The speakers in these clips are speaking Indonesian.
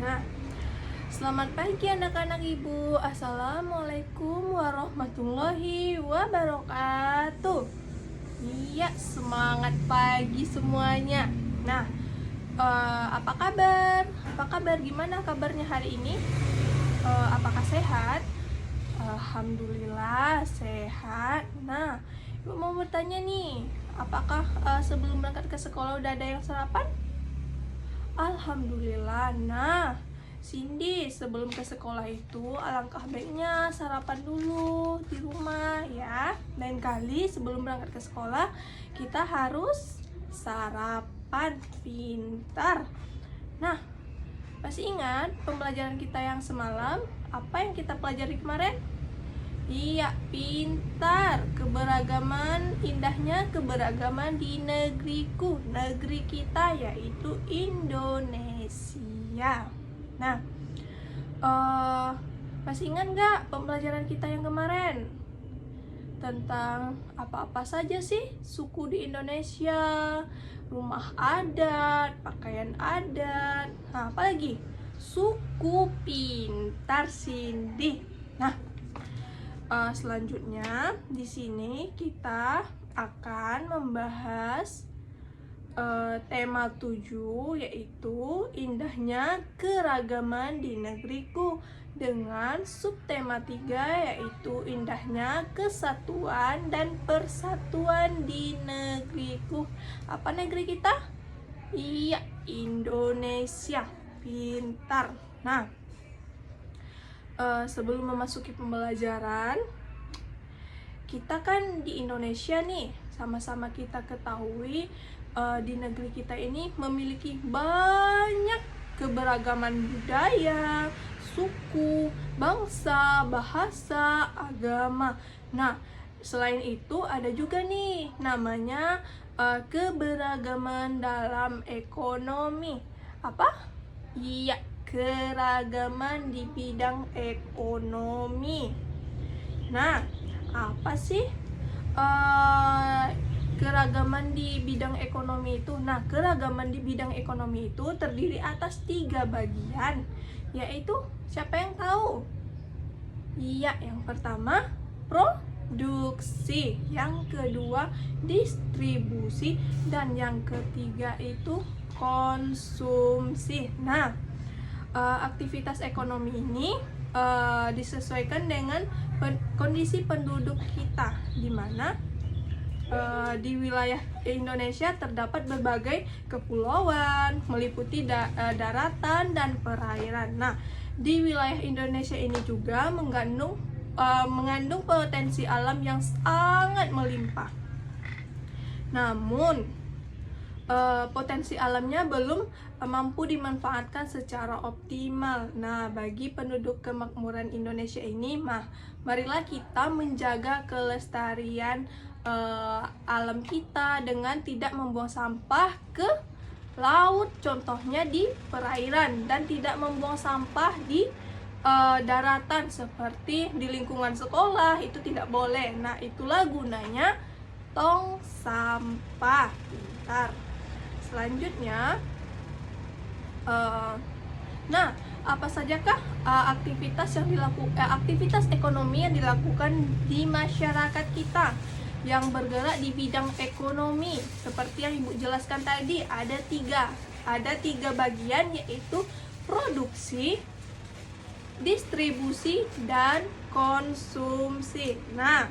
Nah, selamat pagi anak-anak ibu. Assalamualaikum warahmatullahi wabarakatuh. Iya, semangat pagi semuanya. Nah, apa kabar? Apa kabar? Gimana kabarnya hari ini? Apakah sehat? Alhamdulillah sehat. Nah, ibu mau bertanya nih, apakah sebelum berangkat ke sekolah udah ada yang sarapan? Alhamdulillah. Nah, Cindy, sebelum ke sekolah itu alangkah baiknya sarapan dulu di rumah ya. Lain kali sebelum berangkat ke sekolah kita harus sarapan pintar. Nah, masih ingat pembelajaran kita yang semalam? Apa yang kita pelajari kemarin? Iya, pintar. Keberagaman, indahnya keberagaman di negeriku. Negeri kita yaitu Indonesia. Nah, masih ingat nggak pembelajaran kita yang kemarin? Tentang apa-apa saja sih suku di Indonesia, rumah adat, pakaian adat, nah apa lagi? Suku pintar, Cindy. Nah, selanjutnya di sini kita akan membahas tema 7, yaitu indahnya keragaman di negeriku, dengan subtema 3 yaitu indahnya kesatuan dan persatuan di negeriku. Apa negeri kita? Iya, Indonesia. Pintar. Nah, sebelum memasuki pembelajaran, kita kan di Indonesia nih, sama-sama kita ketahui di negeri kita ini memiliki banyak keberagaman budaya, suku, bangsa, bahasa, agama. Nah, selain itu ada juga nih namanya keberagaman dalam ekonomi. Apa? Iya, keragaman di bidang ekonomi. Nah, apa sih keragaman di bidang ekonomi itu? Nah, keragaman di bidang ekonomi itu terdiri atas 3 bagian, yaitu siapa yang tahu? Iya, yang pertama produksi, yang kedua distribusi, dan yang ketiga itu konsumsi. Nah, aktivitas ekonomi ini disesuaikan dengan kondisi penduduk kita, di mana di wilayah Indonesia terdapat berbagai kepulauan, meliputi daratan dan perairan. Nah, di wilayah Indonesia ini juga mengandung potensi alam yang sangat melimpah. Namun, potensi alamnya belum mampu dimanfaatkan secara optimal. Nah, bagi penduduk kemakmuran Indonesia ini, marilah kita menjaga kelestarian alam kita dengan tidak membuang sampah ke laut, contohnya di perairan, dan tidak membuang sampah di daratan seperti di lingkungan sekolah, itu tidak boleh. Nah, itulah gunanya tong sampah pintar. Selanjutnya, nah, apa sajakah aktivitas ekonomi yang dilakukan di masyarakat kita yang bergerak di bidang ekonomi? Seperti yang Ibu jelaskan tadi, ada tiga bagian, yaitu produksi, distribusi, dan konsumsi. Nah,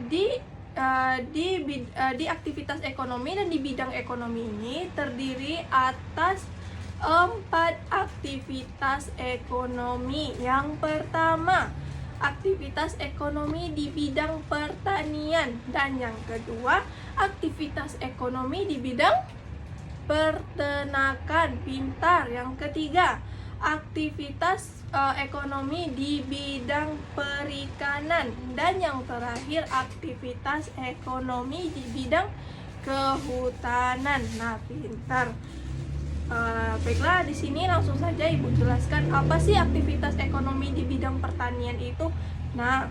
di aktivitas ekonomi dan di bidang ekonomi ini terdiri atas 4 aktivitas ekonomi. Yang pertama, aktivitas ekonomi di bidang pertanian, dan yang kedua, aktivitas ekonomi di bidang peternakan. Pintar. Yang ketiga, aktivitas ekonomi di bidang perikanan, dan yang terakhir, aktivitas ekonomi di bidang kehutanan. Nah, pintar. Baiklah, di sini langsung saja Ibu jelaskan apa sih aktivitas ekonomi di bidang pertanian itu. Nah,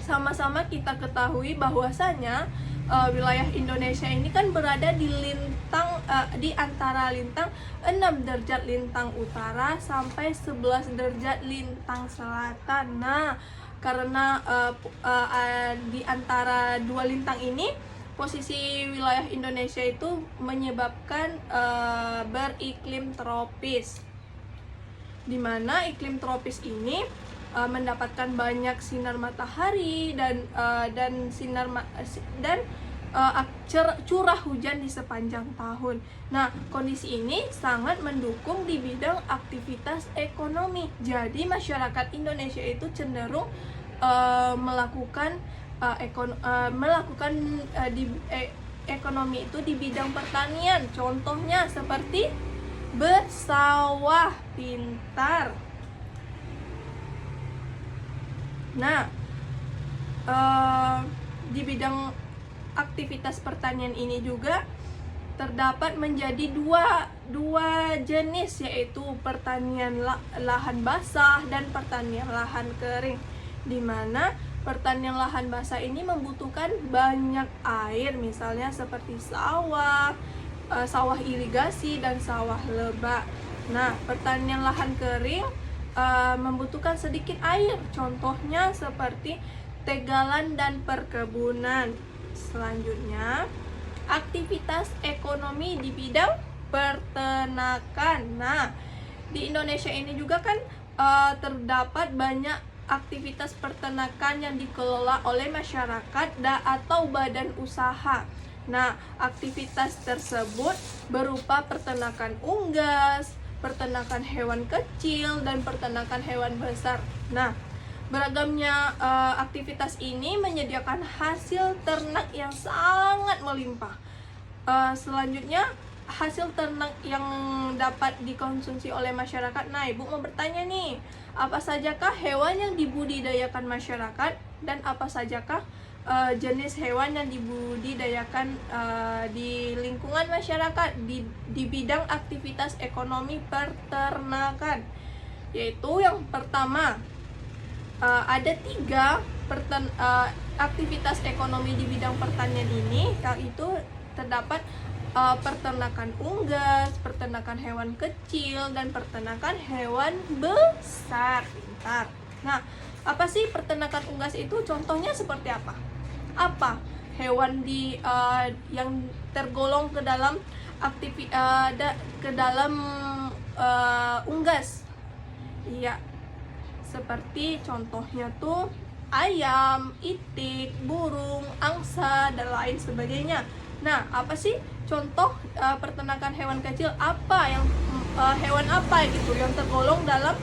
sama-sama kita ketahui bahwasanya wilayah Indonesia ini kan berada di di antara lintang 6 derajat lintang utara sampai 11 derajat lintang selatan. Nah, karena di antara dua lintang ini posisi wilayah Indonesia itu menyebabkan beriklim tropis, di mana iklim tropis ini mendapatkan banyak sinar matahari dan curah hujan di sepanjang tahun. Nah, kondisi ini sangat mendukung di bidang aktivitas ekonomi. Jadi masyarakat Indonesia itu cenderung melakukan ekonomi itu di bidang pertanian. Contohnya seperti bersawah pintar. Nah, di bidang aktivitas pertanian ini juga terdapat menjadi dua jenis, yaitu pertanian lahan basah dan pertanian lahan kering, di mana pertanian lahan basah ini membutuhkan banyak air, misalnya seperti sawah irigasi dan sawah lebak. Nah, pertanian lahan kering membutuhkan sedikit air, contohnya seperti tegalan dan perkebunan. Selanjutnya, aktivitas ekonomi di bidang peternakan. Nah, di Indonesia ini juga kan terdapat banyak aktivitas peternakan yang dikelola oleh masyarakat atau badan usaha. Nah, aktivitas tersebut berupa peternakan unggas, peternakan hewan kecil, dan peternakan hewan besar. Nah, beragamnya aktivitas ini menyediakan hasil ternak yang sangat melimpah. Selanjutnya, hasil ternak yang dapat dikonsumsi oleh masyarakat. Nah, Ibu mau bertanya nih, apa sajakah hewan yang dibudidayakan masyarakat dan apa sajakah jenis hewan yang dibudidayakan di lingkungan masyarakat di bidang aktivitas ekonomi peternakan? Yaitu yang pertama, ada 3 aktivitas ekonomi di bidang pertanian ini, yaitu terdapat peternakan unggas, peternakan hewan kecil, dan peternakan hewan besar. Pintar. Nah, apa sih peternakan unggas itu? Contohnya seperti apa? Apa hewan yang tergolong ke dalam unggas? Iya, seperti contohnya tuh ayam, itik, burung, angsa, dan lain sebagainya. Nah, apa sih contoh peternakan hewan kecil? Hewan apa gitu yang tergolong dalam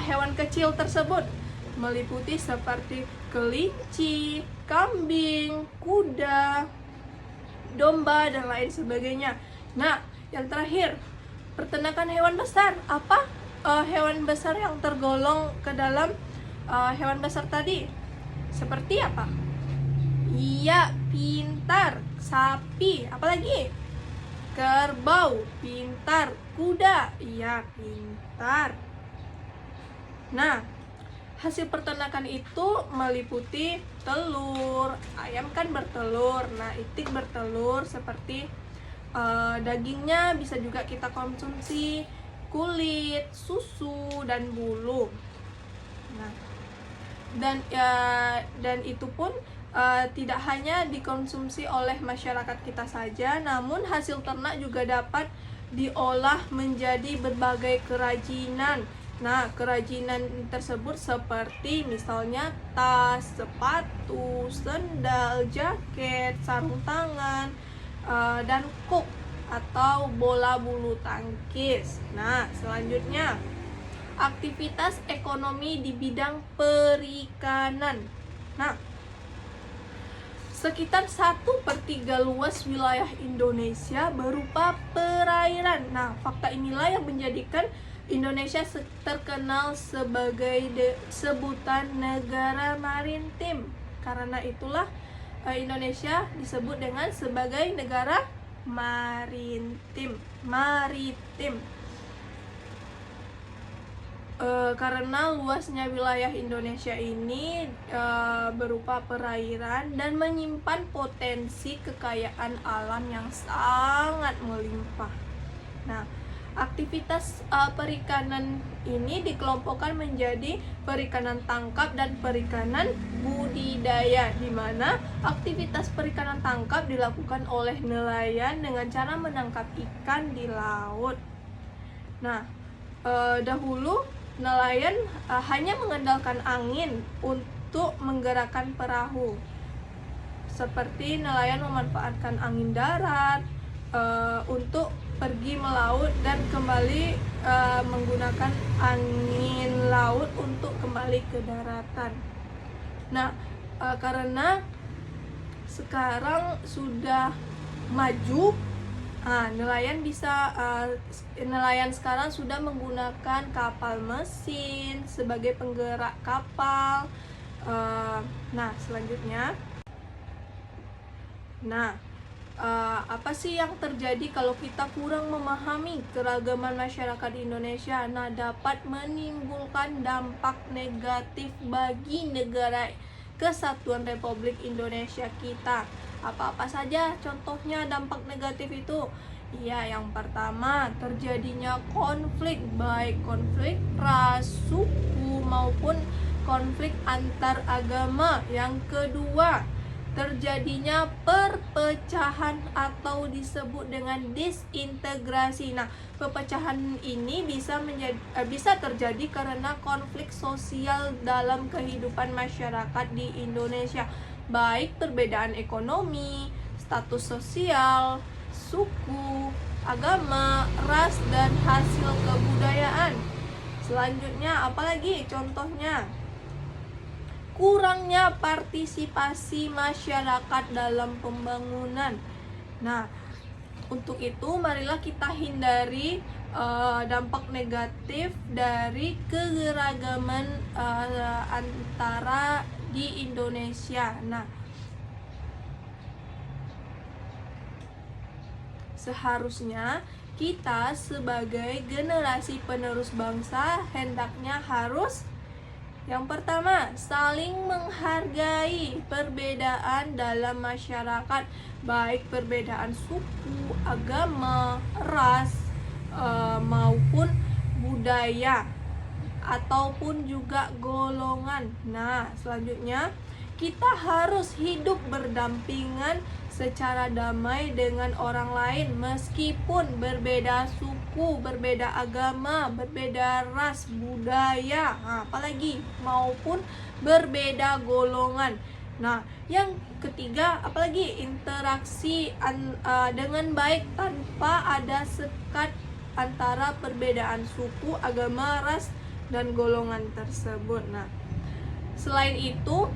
hewan kecil tersebut? Meliputi seperti kelinci, kambing, kuda, domba, dan lain sebagainya. Nah, yang terakhir, peternakan hewan besar. Apa hewan besar yang tergolong ke dalam hewan besar tadi? Seperti apa? Iya, pintar. Sapi. Apalagi? Kerbau. Pintar. Kuda. Iya, pintar. Nah, hasil peternakan itu meliputi telur. Ayam kan bertelur. Nah, itik bertelur seperti dagingnya bisa juga kita konsumsi, kulit, susu, dan bulu. Nah, dan itu pun tidak hanya dikonsumsi oleh masyarakat kita saja, namun hasil ternak juga dapat diolah menjadi berbagai kerajinan. Nah, kerajinan tersebut seperti misalnya tas, sepatu, sendal, jaket, sarung tangan, dan kuk atau bola bulu tangkis. Nah, selanjutnya, aktivitas ekonomi di bidang perikanan. Nah, sekitar 1/3 luas wilayah Indonesia berupa perairan. Nah, fakta inilah yang menjadikan Indonesia terkenal sebagai sebutan negara maritim. Karena itulah Indonesia disebut dengan sebagai negara maritim. karena luasnya wilayah Indonesia ini berupa perairan dan menyimpan potensi kekayaan alam yang sangat melimpah. Nah, aktivitas perikanan ini dikelompokkan menjadi perikanan tangkap dan perikanan budidaya, di mana aktivitas perikanan tangkap dilakukan oleh nelayan dengan cara menangkap ikan di laut. Nah, dahulu nelayan hanya mengandalkan angin untuk menggerakkan perahu. Seperti nelayan memanfaatkan angin darat untuk pergi melaut dan kembali menggunakan angin laut untuk kembali ke daratan. Nah, karena sekarang sudah maju, nelayan sekarang sudah menggunakan kapal mesin sebagai penggerak kapal. Selanjutnya, apa sih yang terjadi kalau kita kurang memahami keragaman masyarakat di Indonesia? Nah, dapat menimbulkan dampak negatif bagi negara Kesatuan Republik Indonesia kita. Apa-apa saja contohnya dampak negatif itu? Ya, yang pertama, terjadinya konflik, baik konflik ras, suku maupun konflik antar agama. Yang kedua, terjadinya perpecahan atau disebut dengan disintegrasi. Nah, perpecahan ini bisa terjadi karena konflik sosial dalam kehidupan masyarakat di Indonesia, baik perbedaan ekonomi, status sosial, suku, agama, ras, dan hasil kebudayaan. Selanjutnya, apalagi contohnya? Kurangnya partisipasi masyarakat dalam pembangunan. Nah, untuk itu marilah kita hindari dampak negatif dari kegeragaman antara di Indonesia. Nah, seharusnya kita sebagai generasi penerus bangsa hendaknya harus, yang pertama, saling menghargai perbedaan dalam masyarakat, baik perbedaan suku, agama, ras, maupun budaya, ataupun juga golongan. Nah, selanjutnya, kita harus hidup berdampingan secara damai dengan orang lain meskipun berbeda suku, berbeda agama, berbeda ras, budaya, apalagi maupun berbeda golongan. Nah, yang ketiga, apalagi interaksi dengan baik tanpa ada sekat antara perbedaan suku, agama, ras, dan golongan tersebut. Nah, selain itu,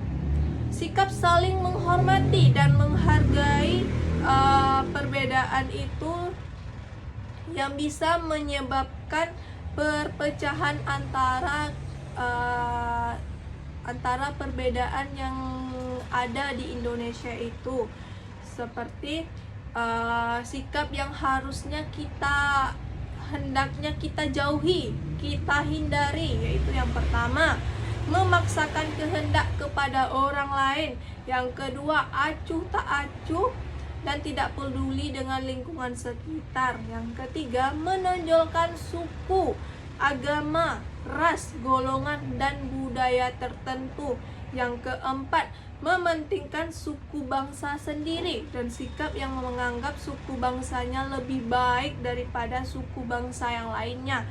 sikap saling menghormati dan menghargai perbedaan itu yang bisa menyebabkan perpecahan antara perbedaan yang ada di Indonesia itu. Seperti sikap yang hendaknya kita jauhi, kita hindari, yaitu yang pertama, memaksakan kehendak kepada orang lain. Yang kedua, acuh tak acuh dan tidak peduli dengan lingkungan sekitar. Yang ketiga, menonjolkan suku, agama, ras, golongan, dan budaya tertentu. Yang keempat, mementingkan suku bangsa sendiri dan sikap yang menganggap suku bangsanya lebih baik daripada suku bangsa yang lainnya.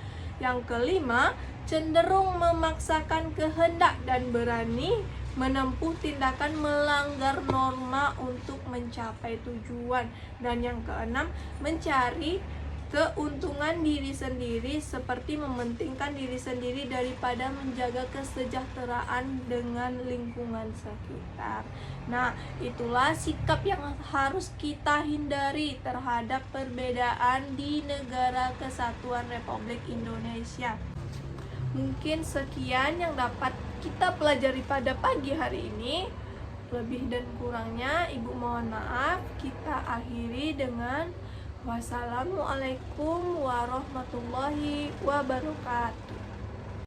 Yang kelima, cenderung memaksakan kehendak dan berani menempuh tindakan melanggar norma untuk mencapai tujuan. Dan yang keenam, mencari keuntungan diri sendiri seperti mementingkan diri sendiri daripada menjaga kesejahteraan dengan lingkungan sekitar. Nah, itulah sikap yang harus kita hindari terhadap perbedaan di negara Kesatuan Republik Indonesia. Mungkin sekian yang dapat kita pelajari pada pagi hari ini. Lebih dan kurangnya Ibu mohon maaf. Kita akhiri dengan wassalamualaikum warahmatullahi wabarakatuh.